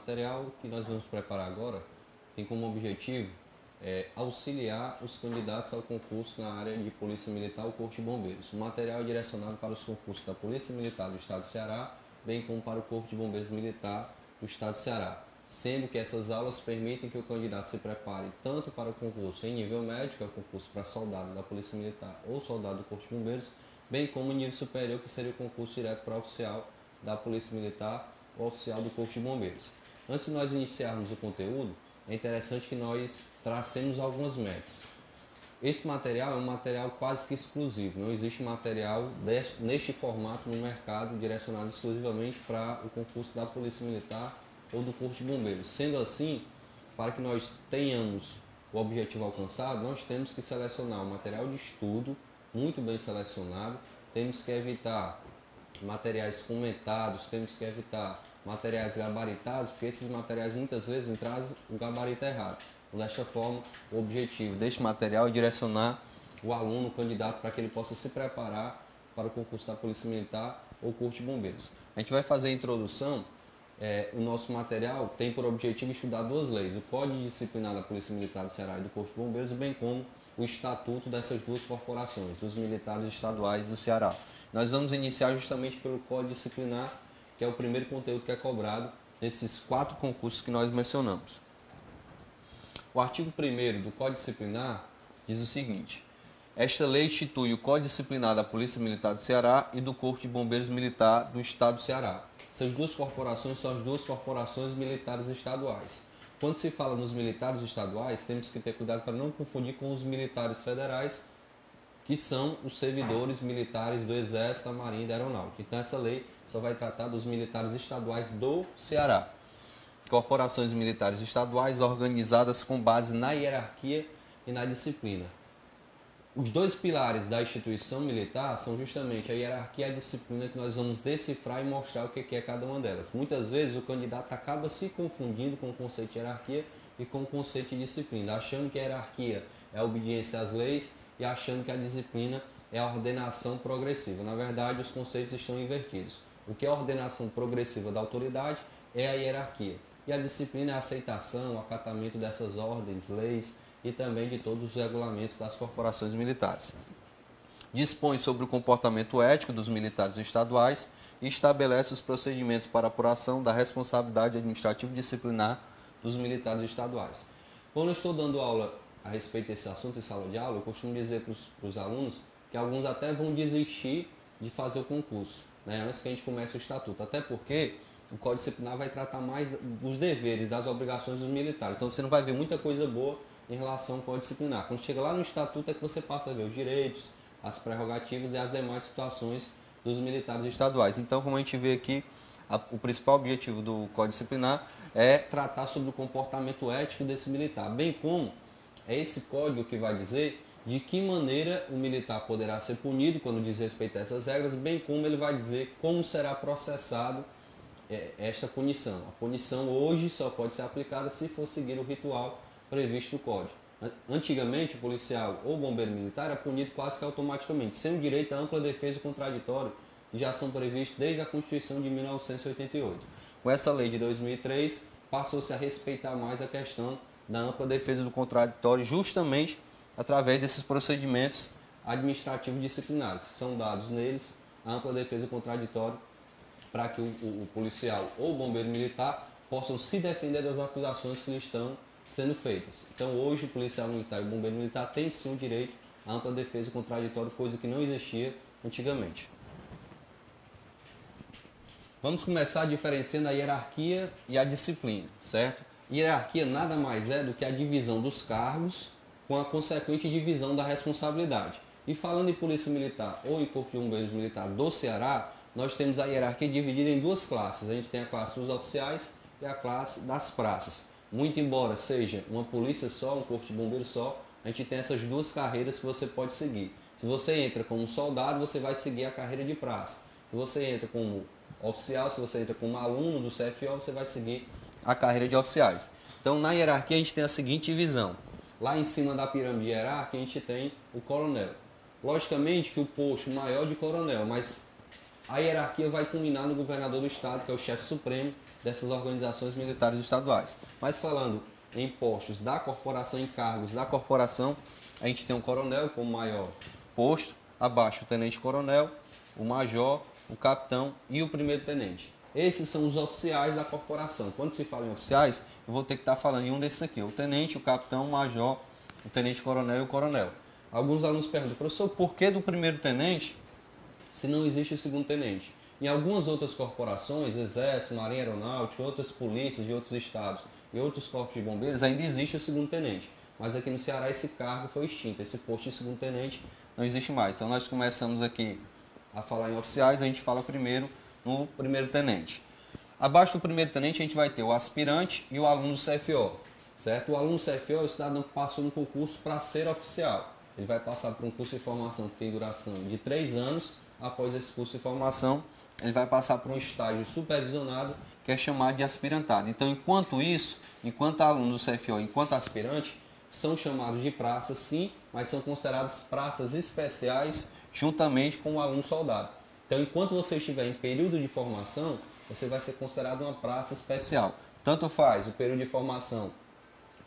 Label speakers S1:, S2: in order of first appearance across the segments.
S1: material que nós vamos preparar agora tem como objetivo auxiliar os candidatos ao concurso na área de Polícia Militar ou Corpo de Bombeiros. O material é direcionado para os concursos da Polícia Militar do Estado do Ceará, bem como para o Corpo de Bombeiros Militar do Estado do Ceará, sendo que essas aulas permitem que o candidato se prepare tanto para o concurso em nível médio, que é o concurso para soldado da Polícia Militar ou soldado do Corpo de Bombeiros, bem como em nível superior, que seria o concurso direto para oficial da Polícia Militar ou oficial do Corpo de Bombeiros. Antes de nós iniciarmos o conteúdo, é interessante que nós tracemos algumas metas. Este material é um material quase que exclusivo, não existe material neste formato no mercado direcionado exclusivamente para o concurso da Polícia Militar ou do Corpo de Bombeiros. Sendo assim, para que nós tenhamos o objetivo alcançado, nós temos que selecionar um material de estudo muito bem selecionado, temos que evitar materiais comentados, temos que evitar materiais gabaritados, porque esses materiais muitas vezes trazem o gabarito errado. Desta forma, o objetivo deste material é direcionar o aluno, o candidato, para que ele possa se preparar para o concurso da Polícia Militar ou Corpo de Bombeiros. A gente vai fazer a introdução. O nosso material tem por objetivo estudar duas leis, o Código Disciplinar da Polícia Militar do Ceará e do Corpo de Bombeiros, bem como o estatuto dessas duas corporações, dos militares estaduais do Ceará. Nós vamos iniciar justamente pelo Código Disciplinar, que é o primeiro conteúdo que é cobrado nesses 4 concursos que nós mencionamos. O artigo 1º do Código Disciplinar diz o seguinte: esta lei institui o Código Disciplinar da Polícia Militar do Ceará e do Corpo de Bombeiros Militar do Estado do Ceará. Essas duas corporações são as duas corporações militares estaduais. Quando se fala nos militares estaduais, temos que ter cuidado para não confundir com os militares federais, que são os servidores militares do Exército, da Marinha e da Aeronáutica. Então essa lei só vai tratar dos militares estaduais do Ceará. Corporações militares estaduais organizadas com base na hierarquia e na disciplina. Os dois pilares da instituição militar são justamente a hierarquia e a disciplina, que nós vamos decifrar e mostrar o que é cada uma delas. Muitas vezes o candidato acaba se confundindo com o conceito de hierarquia e com o conceito de disciplina, achando que a hierarquia é a obediência às leis e achando que a disciplina é a ordenação progressiva. Na verdade, os conceitos estão invertidos. O que é a ordenação progressiva da autoridade é a hierarquia. E a disciplina é a aceitação, o acatamento dessas ordens, leis e também de todos os regulamentos das corporações militares. Dispõe sobre o comportamento ético dos militares estaduais e estabelece os procedimentos para apuração da responsabilidade administrativa e disciplinar dos militares estaduais. Quando eu estou dando aula a respeito desse assunto em sala de aula, eu costumo dizer para os alunos que alguns até vão desistir de fazer o concurso, antes que a gente comece o estatuto, até porque o Código Disciplinar vai tratar mais dos deveres, das obrigações dos militares. Então você não vai ver muita coisa boa em relação ao Código Disciplinar. Quando chega lá no estatuto é que você passa a ver os direitos, as prerrogativas e as demais situações dos militares estaduais. Então, como a gente vê aqui, o principal objetivo do Código Disciplinar é tratar sobre o comportamento ético desse militar, bem como é esse código que vai dizer de que maneira o militar poderá ser punido quando diz respeito a essas regras, bem como ele vai dizer como será processado esta punição. A punição hoje só pode ser aplicada se for seguir o ritual previsto no Código. Antigamente, o policial ou bombeiro militar era punido quase que automaticamente, sem o direito à ampla defesa e contraditório, que já são previstos desde a Constituição de 1988. Com essa lei de 2003, passou-se a respeitar mais a questão da ampla defesa do contraditório, justamente através desses procedimentos administrativos disciplinares. São dados neles a ampla defesa do contraditório para que o policial ou o bombeiro militar possam se defender das acusações que lhe estão sendo feitas. Então, hoje, o policial militar e o bombeiro militar têm sim o direito à ampla defesa e contraditório, coisa que não existia antigamente. Vamos começar diferenciando a hierarquia e a disciplina, certo? Hierarquia nada mais é do que a divisão dos cargos com a consequente divisão da responsabilidade. E falando em Polícia Militar ou em Corpo de Bombeiros Militar do Ceará, nós temos a hierarquia dividida em duas classes. A gente tem a classe dos oficiais e a classe das praças. Muito embora seja uma polícia só, um corpo de bombeiro só, a gente tem essas duas carreiras que você pode seguir. Se você entra como soldado, você vai seguir a carreira de praça. Se você entra como oficial, se você entra como aluno do CFO, você vai seguir a carreira de oficiais. Então, na hierarquia, a gente tem a seguinte divisão. Lá em cima da pirâmide hierárquica, a gente tem o coronel. Logicamente que o posto maior de coronel, mas a hierarquia vai culminar no governador do estado, que é o chefe supremo dessas organizações militares estaduais. Mas falando em postos da corporação, em cargos da corporação, a gente tem o coronel como maior posto, abaixo o tenente-coronel, o major, o capitão e o primeiro-tenente. Esses são os oficiais da corporação. Quando se fala em oficiais, eu vou ter que estar falando em um desses aqui, o tenente, o capitão, o major, o tenente-coronel e o coronel. Alguns alunos perguntam, professor, por que do primeiro-tenente se não existe o segundo-tenente? Em algumas outras corporações, Exército, Marinha Aeronáutica, outras polícias de outros estados e outros corpos de bombeiros, ainda existe o segundo-tenente. Mas aqui no Ceará esse cargo foi extinto, esse posto de segundo-tenente não existe mais. Então nós começamos aqui a falar em oficiais, a gente fala primeiro no primeiro-tenente. Abaixo do primeiro-tenente a gente vai ter o aspirante e o aluno do CFO, certo? O aluno do CFO é o cidadão que passou no concurso para ser oficial. Ele vai passar por um curso de formação que tem duração de 3 anos. Após esse curso de formação, ele vai passar por um estágio supervisionado, que é chamado de aspirantado. Então, enquanto isso, enquanto aluno do CFO, enquanto aspirante, são chamados de praças, sim, mas são consideradas praças especiais juntamente com o aluno soldado. Então, enquanto você estiver em período de formação, você vai ser considerado uma praça especial. Tanto faz o período de formação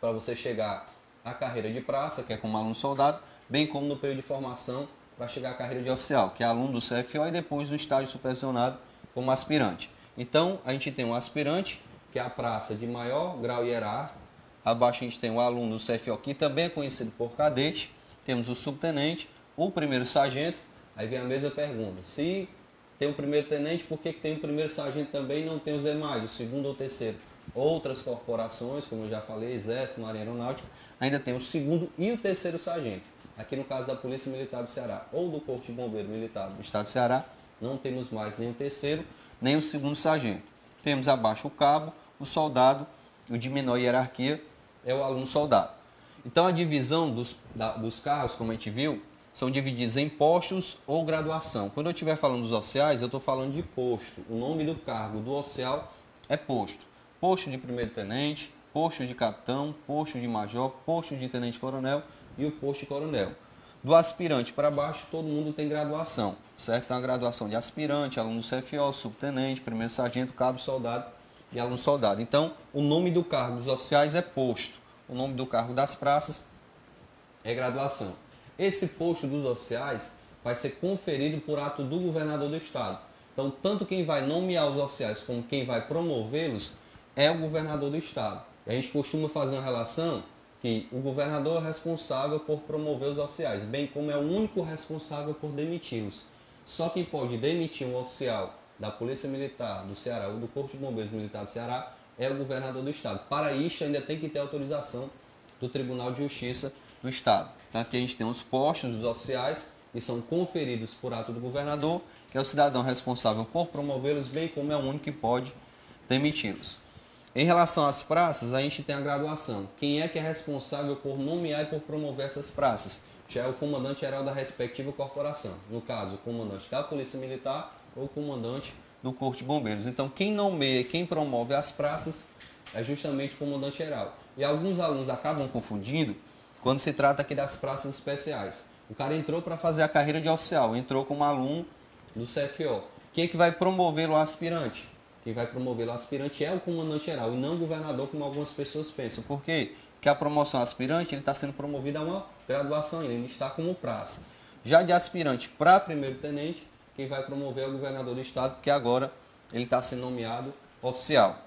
S1: para você chegar à carreira de praça, que é como aluno soldado, bem como no período de formação para chegar à carreira de oficial, que é aluno do CFO e depois no estágio supervisionado como aspirante. Então, a gente tem um aspirante, que é a praça de maior grau hierárquico. Abaixo a gente tem o aluno do CFO, que também é conhecido por cadete. Temos o subtenente, o primeiro sargento. Aí vem a mesma pergunta. Se tem o primeiro tenente, por que tem o primeiro sargento também e não tem os demais, o segundo ou terceiro? Outras corporações, como eu já falei, Exército, Marinha Aeronáutica, ainda tem o segundo e o terceiro sargento. Aqui no caso da Polícia Militar do Ceará ou do Corpo de Bombeiro Militar do Estado do Ceará, não temos mais nem o terceiro, nem o segundo sargento. Temos abaixo o cabo, o soldado, o de menor hierarquia é o aluno soldado. Então a divisão dos cargos, como a gente viu, são divididos em postos ou graduação. Quando eu estiver falando dos oficiais, eu estou falando de posto. O nome do cargo do oficial é posto. Posto de primeiro-tenente, posto de capitão, posto de major, posto de tenente-coronel e o posto de coronel. Do aspirante para baixo, todo mundo tem graduação, certo? Tem a graduação de aspirante, aluno do CFO, subtenente, primeiro sargento, cabo, soldado e aluno soldado. Então, o nome do cargo dos oficiais é posto. O nome do cargo das praças é graduação. Esse posto dos oficiais vai ser conferido por ato do governador do estado. Então, tanto quem vai nomear os oficiais como quem vai promovê-los é o governador do estado. E a gente costuma fazer uma relação que o governador é responsável por promover os oficiais, bem como é o único responsável por demiti-los. Só quem pode demitir um oficial da Polícia Militar do Ceará ou do Corpo de Bombeiros Militar do Ceará é o governador do estado. Para isso, ainda tem que ter autorização do Tribunal de Justiça do estado. Então, aqui a gente tem os postos dos oficiais que são conferidos por ato do governador, que é o cidadão responsável por promovê-los, bem como é o único que pode demiti-los. Em relação às praças, a gente tem a graduação. Quem é que é responsável por nomear e por promover essas praças? Já é o comandante-geral da respectiva corporação. No caso, o comandante da Polícia Militar ou o comandante do Corpo de Bombeiros. Então, quem nomeia, quem promove as praças é justamente o comandante-geral. E alguns alunos acabam confundindo quando se trata aqui das praças especiais. O cara entrou para fazer a carreira de oficial, entrou como aluno do CFO. Quem é que vai promover o aspirante? Quem vai promover o aspirante é o comandante-geral e não o governador, como algumas pessoas pensam. Por quê? Porque a promoção aspirante ele está sendo promovido a uma graduação, ele está como praça. Já de aspirante para primeiro-tenente, quem vai promover é o governador do estado, porque agora ele está sendo nomeado oficial.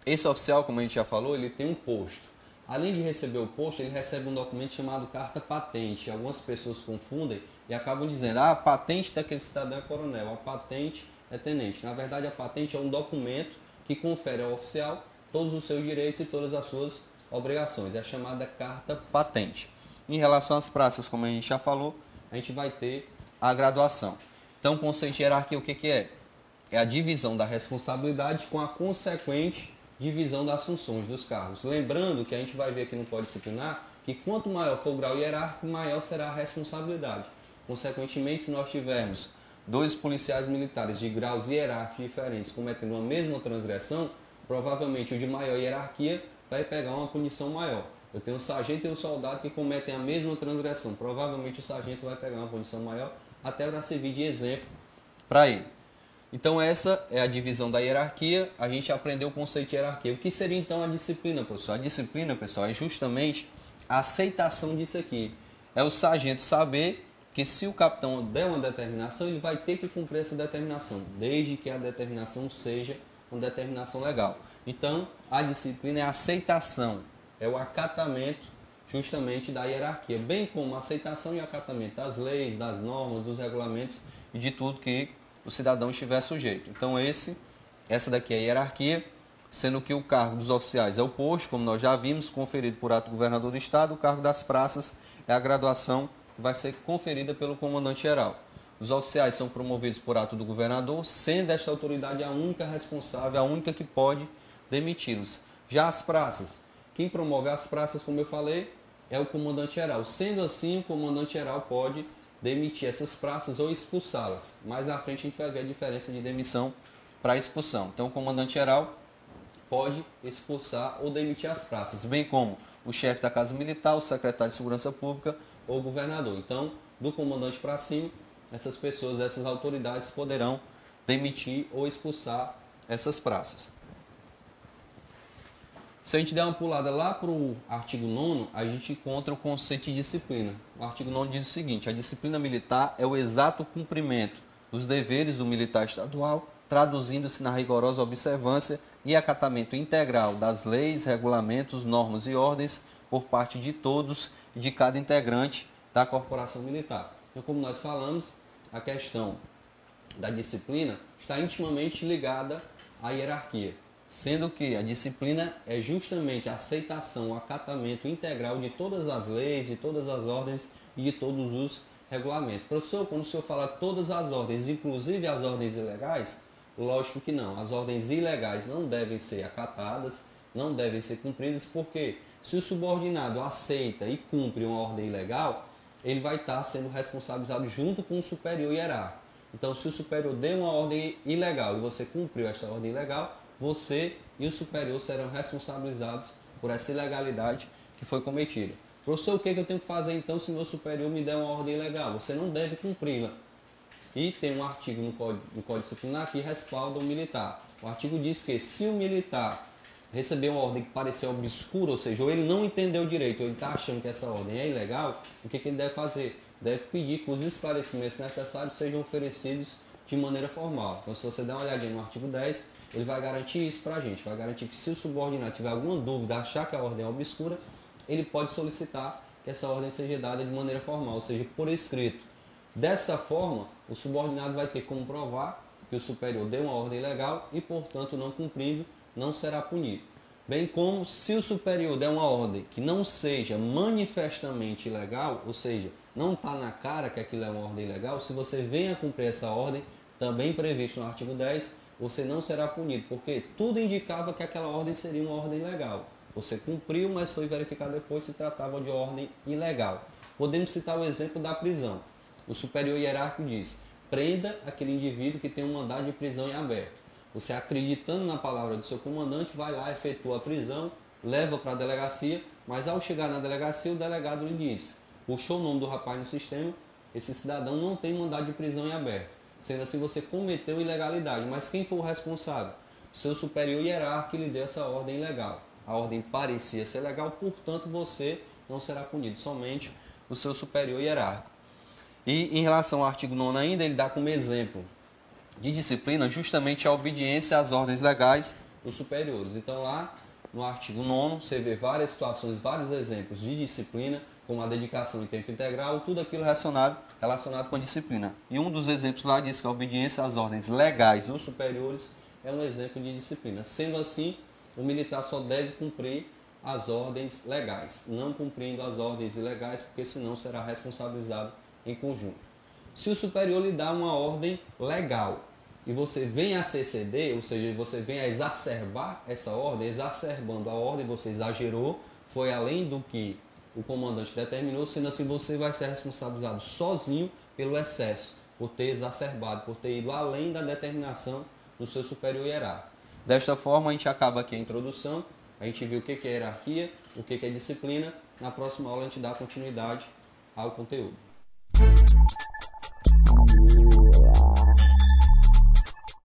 S1: Esse oficial, como a gente já falou, ele tem um posto. Além de receber o posto, ele recebe um documento chamado carta patente. Algumas pessoas confundem e acabam dizendo, a patente daquele cidadão é coronel, a patente é tenente. Na verdade, a patente é um documento que confere ao oficial todos os seus direitos e todas as suas obrigações. É a chamada carta patente. Em relação às praças, como a gente já falou, a gente vai ter a graduação. Então, o conceito de hierarquia, o que é? É a divisão da responsabilidade com a consequente divisão das funções dos cargos. Lembrando que a gente vai ver aqui no Código Disciplinar que quanto maior for o grau hierárquico, maior será a responsabilidade. Consequentemente, se nós tivermos dois policiais militares de graus hierárquicos diferentes cometendo uma mesma transgressão, provavelmente o de maior hierarquia vai pegar uma punição maior. Eu tenho um sargento e um soldado que cometem a mesma transgressão. Provavelmente o sargento vai pegar uma punição maior, até para servir de exemplo para ele. Então essa é a divisão da hierarquia, a gente aprendeu o conceito de hierarquia. O que seria então a disciplina, professor? A disciplina, pessoal, é justamente a aceitação disso aqui. É o sargento saber que se o capitão der uma determinação, ele vai ter que cumprir essa determinação, desde que a determinação seja uma determinação legal. Então, a disciplina é a aceitação, é o acatamento justamente da hierarquia, bem como a aceitação e acatamento das leis, das normas, dos regulamentos e de tudo que o cidadão estiver sujeito. Então, essa daqui é a hierarquia, sendo que o cargo dos oficiais é o posto, como nós já vimos, conferido por ato do governador do estado. O cargo das praças é a graduação que vai ser conferida pelo comandante-geral. Os oficiais são promovidos por ato do governador, sendo esta autoridade a única responsável, a única que pode demiti-los. Já as praças, quem promove as praças, como eu falei, é o comandante-geral. Sendo assim, o comandante-geral pode demitir essas praças ou expulsá-las. Mais à frente a gente vai ver a diferença de demissão para expulsão. Então, o comandante-geral pode expulsar ou demitir as praças, bem como o chefe da Casa Militar, o secretário de Segurança Pública ou o governador. Então, do comandante para cima, essas pessoas, essas autoridades poderão demitir ou expulsar essas praças. Se a gente der uma pulada lá para o artigo 9º, a gente encontra o conceito de disciplina. O artigo 9º diz o seguinte: a disciplina militar é o exato cumprimento dos deveres do militar estadual, traduzindo-se na rigorosa observância e acatamento integral das leis, regulamentos, normas e ordens por parte de todos e de cada integrante da corporação militar. Então, como nós falamos, a questão da disciplina está intimamente ligada à hierarquia, sendo que a disciplina é justamente a aceitação, o acatamento integral de todas as leis, de todas as ordens e de todos os regulamentos. Professor, quando o senhor fala todas as ordens, inclusive as ordens ilegais, lógico que não. As ordens ilegais não devem ser acatadas, não devem ser cumpridas, porque se o subordinado aceita e cumpre uma ordem ilegal, ele vai estar sendo responsabilizado junto com o superior hierárquico. Então, se o superior deu uma ordem ilegal e você cumpriu esta ordem ilegal, você e o superior serão responsabilizados por essa ilegalidade que foi cometida. Professor, o que eu tenho que fazer então se meu superior me der uma ordem ilegal? Você não deve cumpri-la. E tem um artigo no Código Disciplinar que respalda o militar. O artigo diz que se o militar receber uma ordem que pareceu obscura, ou seja, ou ele não entendeu direito, ou ele está achando que essa ordem é ilegal, o que ele deve fazer? Deve pedir que os esclarecimentos necessários sejam oferecidos de maneira formal. Então, se você der uma olhadinha no artigo 10, ele vai garantir isso para a gente. Vai garantir que se o subordinado tiver alguma dúvida, achar que a ordem é obscura, ele pode solicitar que essa ordem seja dada de maneira formal, ou seja, por escrito. Dessa forma, o subordinado vai ter como provar que o superior deu uma ordem ilegal e, portanto, não cumprindo, não será punido. Bem como se o superior der uma ordem que não seja manifestamente ilegal, ou seja, não está na cara que aquilo é uma ordem ilegal, se você vem a cumprir essa ordem, também previsto no artigo 10, você não será punido, porque tudo indicava que aquela ordem seria uma ordem legal. Você cumpriu, mas foi verificado depois se tratava de ordem ilegal. Podemos citar o exemplo da prisão. O superior hierárquico diz: prenda aquele indivíduo que tem um mandado de prisão em aberto. Você, acreditando na palavra do seu comandante, vai lá, efetua a prisão, leva para a delegacia, mas ao chegar na delegacia, o delegado lhe diz: puxou o nome do rapaz no sistema, esse cidadão não tem mandado de prisão em aberto. Sendo assim, você cometeu ilegalidade, mas quem foi o responsável? Seu superior hierárquico lhe deu essa ordem ilegal. A ordem parecia ser legal, portanto, você não será punido, somente o seu superior hierárquico. E em relação ao artigo 9º ainda, ele dá como exemplo de disciplina justamente a obediência às ordens legais dos superiores. Então lá no artigo 9º você vê várias situações, vários exemplos de disciplina, como a dedicação em tempo integral, tudo aquilo relacionado com a disciplina. E um dos exemplos lá diz que a obediência às ordens legais dos superiores é um exemplo de disciplina. Sendo assim, o militar só deve cumprir as ordens legais, não cumprindo as ordens ilegais, porque senão será responsabilizado em conjunto. Se o superior lhe dá uma ordem legal e você vem a se exceder, ou seja, você vem a exacerbar essa ordem, exacerbando a ordem, você exagerou, foi além do que o comandante determinou, sendo assim você vai ser responsabilizado sozinho pelo excesso, por ter exacerbado, por ter ido além da determinação do seu superior hierárquico. Desta forma, a gente acaba aqui a introdução, a gente viu o que é hierarquia, o que é disciplina. Na próxima aula a gente dá continuidade ao conteúdo.